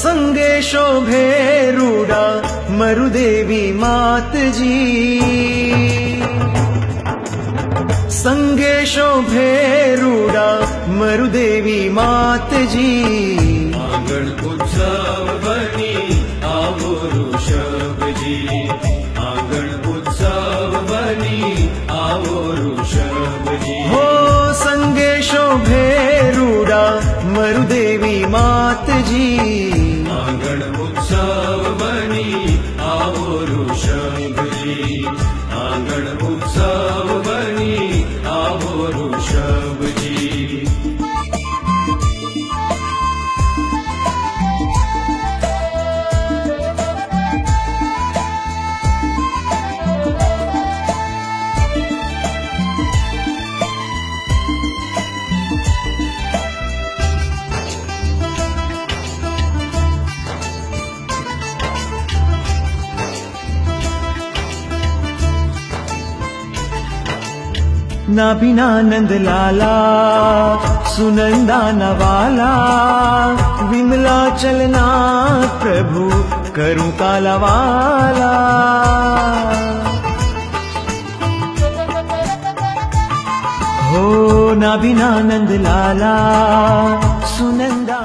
संगे शोभे रूडा मरुदेवी मातजी संगे शोभे रूडा मरुदेवी मातजी आंगण उत्सव बनी आवो ऋषभजी आंगण उत्सव बनी आवो ऋषभजी हो संगे शोभे रूडा मरुदेवी मातजी आंगण उत्सव बनी आवो ऋषभजी आंगण उत्सव बनी आवो ऋषभजी नाभिना नंद लाला सुनंदा नवाला विमला चलना प्रभु करूं काला वाला हो नाभिना नंद लाला सुनंदा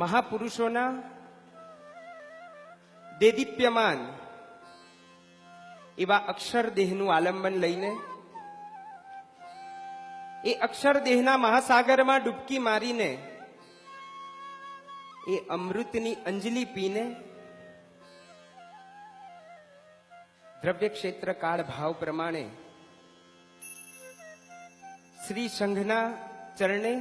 મહાપુરુષોના દેદીપ્યમાન એવા અક્ષરદેહનું આલંબન લઈને એ અક્ષરદેહના મહાસાગરમાં ડૂબકી મારીને એ અમૃતની અંજલિ પીને દ્રવ્ય ક્ષેત્ર કાળ ભાવ પ્રમાણે શ્રી સંઘના ચરણે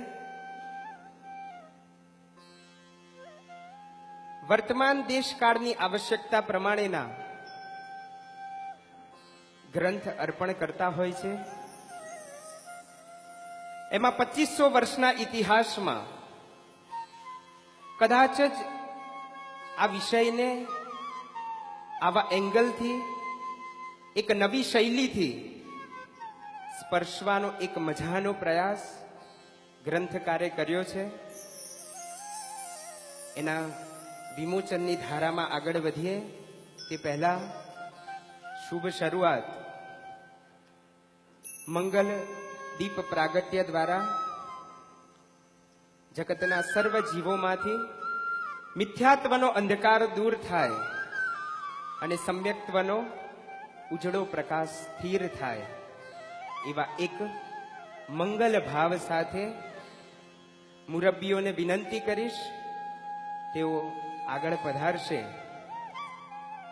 વર્તમાન દેશકાળની આવશ્યકતા પ્રમાણેના ગ્રંથ અર્પણ કરતા હોય છે. એમાં 2500 વર્ષના ઇતિહાસમાં કદાચ જ આ વિષયને આવા એંગલથી એક નવી શૈલીથી સ્પર્શવાનો એક મજાનો પ્રયાસ ગ્રંથકારે કર્યો છે. એના વિમોચનની ધારામાં આગળ વધીએ તે પહેલા શુભ શરૂઆત મંગલ દીપ પ્રાગટ્ય દ્વારા જગતના સર્વ જીવોમાંથી મિથ્યાત્વનો અંધકાર દૂર થાય અને સમ્યક્ત્વનો ઉજળો પ્રકાશ સ્થિર થાય એવા એક મંગલ ભાવ સાથે મુરબ્બીઓને વિનંતી કરીશ તેઓ આગળ પધારશે.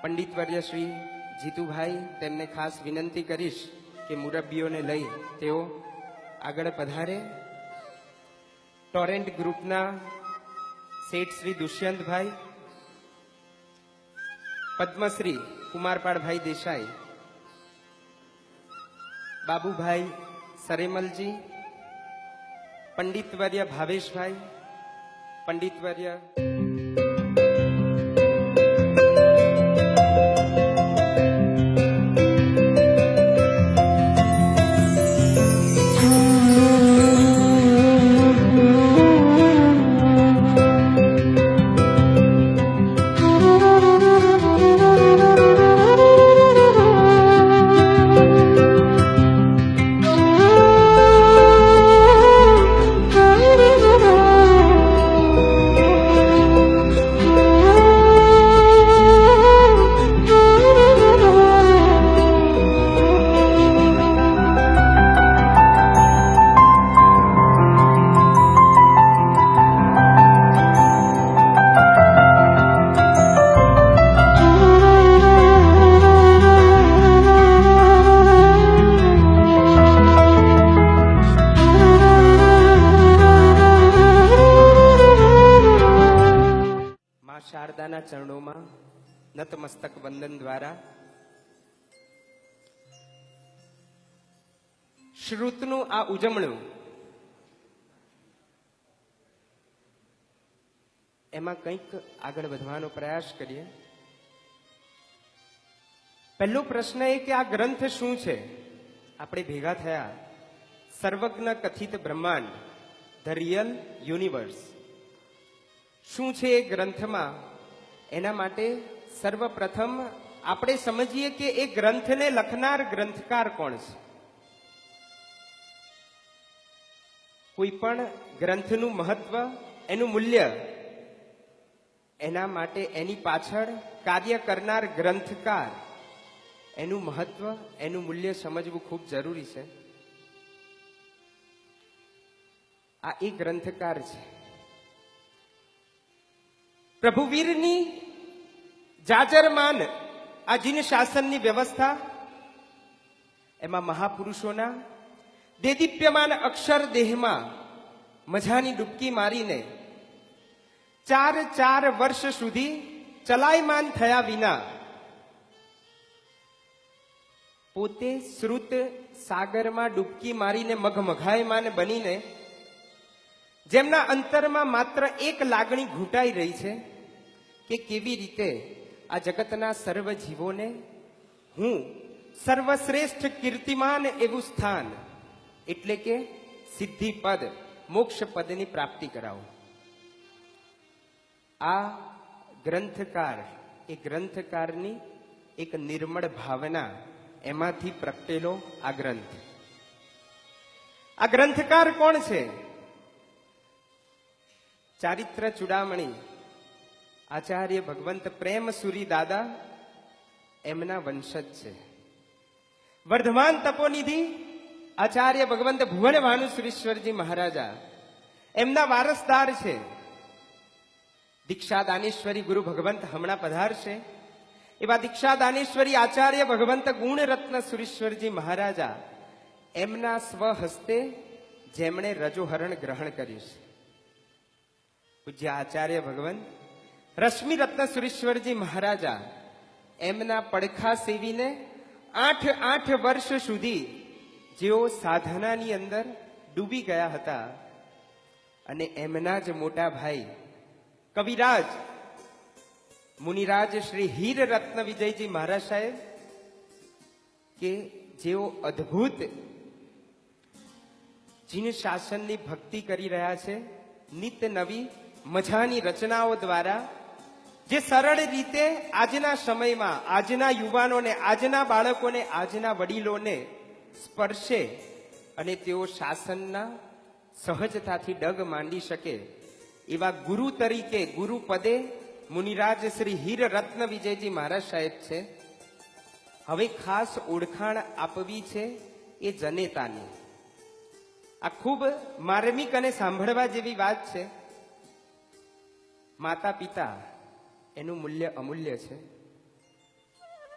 પંડિતવર્ય શ્રી જીતુભાઈ તેમને ખાસ વિનંતી કરીશ કે મુરબ્બીઓને લઈ તેઓ આગળ પધારે. ટોરેન્ટ ગ્રુપના શેઠ શ્રી દુષ્યંતભાઈ, પદ્મશ્રી કુમારપાળભાઈ દેસાઈ, બાબુભાઈ સરેમલજી, પંડિતવર્ય ભાવેશભાઈ, પંડિતવર્ય શારદાના ચરણોમાં નતમસ્તક વંદન દ્વારા શ્રુતનું આ ઉજમણું એમાં કંઈક આગળ વધવાનો પ્રયાસ કરીએ. પહેલો પ્રશ્ન એ કે આ ગ્રંથ શું છે? આપણે ભેગા થયા સર્વજ્ઞ કથિત બ્રહ્માંડ, ધ રિયલ યુનિવર્સ શું છે એ ગ્રંથમાં, એના માટે સર્વપ્રથમ આપણે સમજીએ કે એ ગ્રંથને લખનાર ગ્રંથકાર કોણ છે. કોઈ પણ ગ્રંથનું મહત્વ, એનું મૂલ્ય, એના માટે એની પાછળ કાર્ય કરનાર ગ્રંથકાર, એનું મહત્વ, એનું મૂલ્ય સમજવું ખૂબ જરૂરી છે. આ એ ગ્રંથકાર છે. પ્રભુવીરની જાજરમાન આ જીન શાસનની વ્યવસ્થા, એમાં મહાપુરુષોના દેદીપ્યમાન અક્ષર દેહમાં મજાની ડૂબકી મારીને 4 વર્ષ સુધી ચલાયમાન થયા વિના પોતે શ્રુત સાગરમાં ડૂબકી મારીને મગમગાયમાન બનીને જેમના અંતરમાં માત્ર એક લાગણી ઘૂંટાઈ રહી છે કે કેવી રીતે આ જગતના સર્વ જીવોને હું સર્વશ્રેષ્ઠ કીર્તિમાન એવું સ્થાન એટલે કે સિદ્ધિ પદ, મોક્ષ પદની પ્રાપ્તિ કરાવું. આ ગ્રંથકાર, એ ગ્રંથકારની એક નિર્મળ ભાવના, એમાંથી પ્રગટેલો આ ગ્રંથ. આ ગ્રંથકાર કોણ છે? ચારિત્ર ચૂડામણી આચાર્ય ભગવંત પ્રેમ સુરી દાદા, એમના વંશજ છે. વર્ધમાન તપોનિધિ આચાર્ય ભગવંત ભુવન ભાનુસુરેશ્વરજી મહારાજા, એમના વારસદાર છે. દીક્ષા દાનેશ્વરી ગુરુ ભગવંત હમણાં પધારશે એવા દીક્ષા દાનેશ્વરી આચાર્ય ભગવંત ગુણરત્ન સુરેશ્વરજી મહારાજા, એમના સ્વહસ્તે જેમણે રજોહરણ ગ્રહણ કર્યું છે. પૂજ્ય આચાર્ય ભગવંત રશ્મિ રત્ન સુરેશ્વરજી મહારાજા, એમના પડખા સેવીને 8 વર્ષ સુધી જેઓ સાધનાની અંદર ડૂબી ગયા હતા, અને એમના જ મોટા ભાઈ કવિરાજ મુનિરાજ શ્રી હીર રત્ન વિજયજી મહારાજ સાહેબ, કે જેઓ અદ્ભુત જીન શાસનની ભક્તિ કરી રહ્યા છે, નિત્ય નવી મજાની રચનાઓ દ્વારા, જે સરળ રીતે આજના સમયમાં આજના યુવાનોને, આજના બાળકોને, આજના વડીલોને સ્પર્શે અને તેઓ શાસનના સહજતાથી ડગ માંડી શકે એવા ગુરુ તરીકે, ગુરુ પદે મુનિરાજ શ્રી હીર રત્ન વિજયજી મહારાજ સાહેબ છે. હવે ખાસ ઓળખાણ આપવી છે એ જનેતાની. આ ખૂબ માર્મિક અને સાંભળવા જેવી વાત છે. માતા પિતા, એનું મૂલ્ય અમૂલ્ય છે.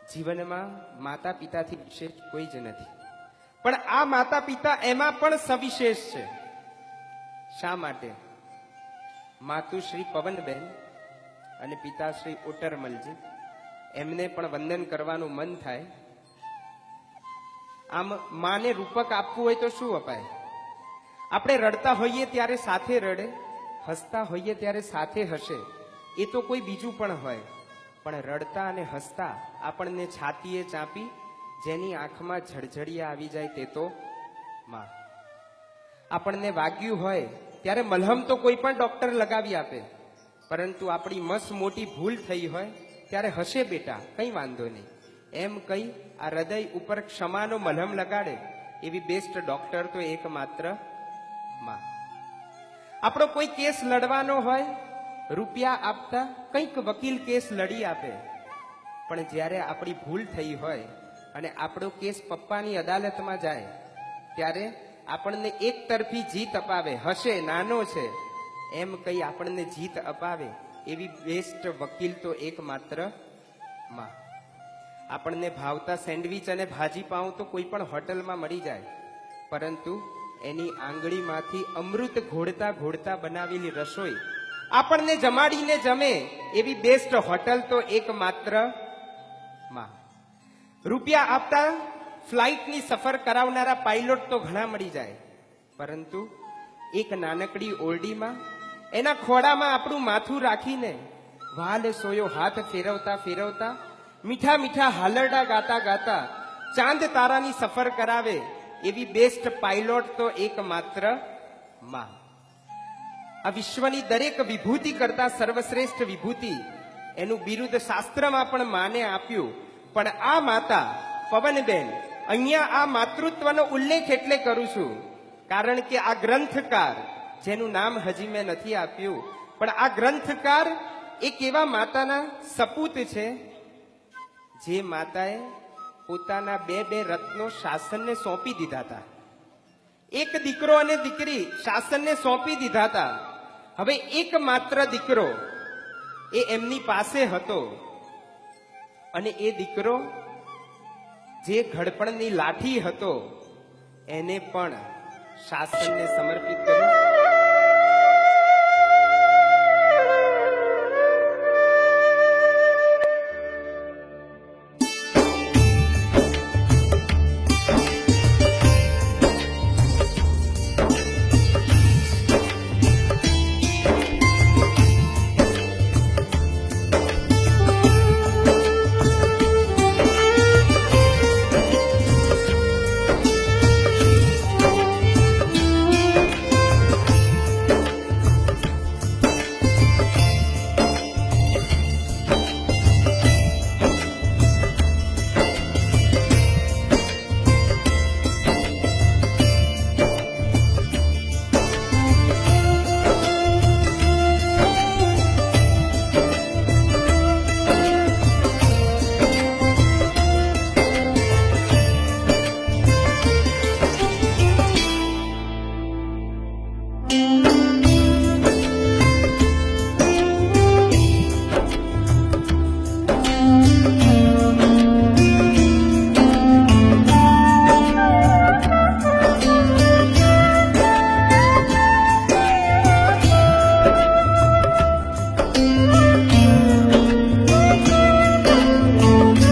જીવનમાં માતા પિતાથી વિશેષ કોઈ જ નથી, પણ આ માતા પિતા એમાં પણ સવિશેષ છે. શા માટે? માતુશ્રી પવનબેન અને પિતાશ્રી ઓટરમલજી, એમને પણ વંદન કરવાનું મન થાય. આમ માને રૂપક આપવું હોય તો શું અપાય? આપણે રડતા હોઈએ ત્યારે સાથે રડે, હસતા હોઈએ ત્યારે સાથે હસે, એ તો કોઈ બીજું પણ હોય, પણ રડતા અને હસતા આપણને છાતીએ ચાંપી જેની આંખમાં ઝળઝળિયા આવી જાય તે તો માં. આપણને વાગ્યું હોય ત્યારે મલહમ તો કોઈ પણ ડોક્ટર લગાવી આપે, પરંતુ આપણી મસ મોટી ભૂલ થઈ હોય ત્યારે હશે બેટા કંઈ વાંધો નહીં એમ કહી આ હૃદય ઉપર ક્ષમાનો મલહમ લગાડે એવી બેસ્ટ ડોક્ટર તો એકમાત્ર માં. આપણો કોઈ કેસ લડવાનો હોય, રૂપિયા આપતા કંઈક વકીલ કેસ લડી આપે, પણ જ્યારે આપણી ભૂલ થઈ હોય અને આપણો કેસ પપ્પાની અદાલતમાં જાય ત્યારે આપણને એક તરફી જીત અપાવે, હશે નાનો છે એમ કહી આપણને જીત અપાવે એવી બેસ્ટ વકીલ તો એકમાત્ર માં. આપણને ભાવતા સેન્ડવિચ અને ભાજી પાઉં તો કોઈ પણ હોટલમાં મળી જાય, પરંતુ એની આંગળીમાંથી અમૃત ઘોળતા ઘોળતા બનાવેલી રસોઈ આપણને જમાડીને જમે એવી બેસ્ટ હોટલ તો એકમાત્ર માં. રૂપિયા આપતા ફ્લાઇટની સફર કરાવનારા પાયલોટ તો ઘણા મળી જાય, પરંતુ એક નાનકડી ઓરડીમાં એના ખોડામાં આપણું માથું રાખીને વાલ સોયો હાથ ફેરવતા ફેરવતા મીઠા મીઠા હાલરડા ગાતા ગાતા ચાંદ તારાની સફર કરાવે એવી બેસ્ટ પાયલોટ તો એકમાત્ર માં. આ વિશ્વની દરેક વિભૂતિ કરતા સર્વશ્રેષ્ઠ વિભૂતિ એનું બિરુદ શાસ્ત્રમાં પણ માને આપ્યું. પણ આ માતા પવનબેન, અહીંયા આ માતૃત્વનો ઉલ્લેખ એટલે કરું છું કારણ કે આ ગ્રંથકાર, જેનું નામ હજી મેં નથી આપ્યું, પણ આ ગ્રંથકાર એક એવા માતાના સપૂત છે જે માતાએ પોતાના બે રત્નો શાસનને સોંપી દીધા હતા. એક દીકરો અને દીકરી શાસનને સોંપી દીધા હતા. હવે એક માત્ર દીકરો એ એમની પાસે હતો અને એ દીકરો જે ઘડપણની લાઠી હતો એને પણ શાસનને સમર્પિત કર્યું.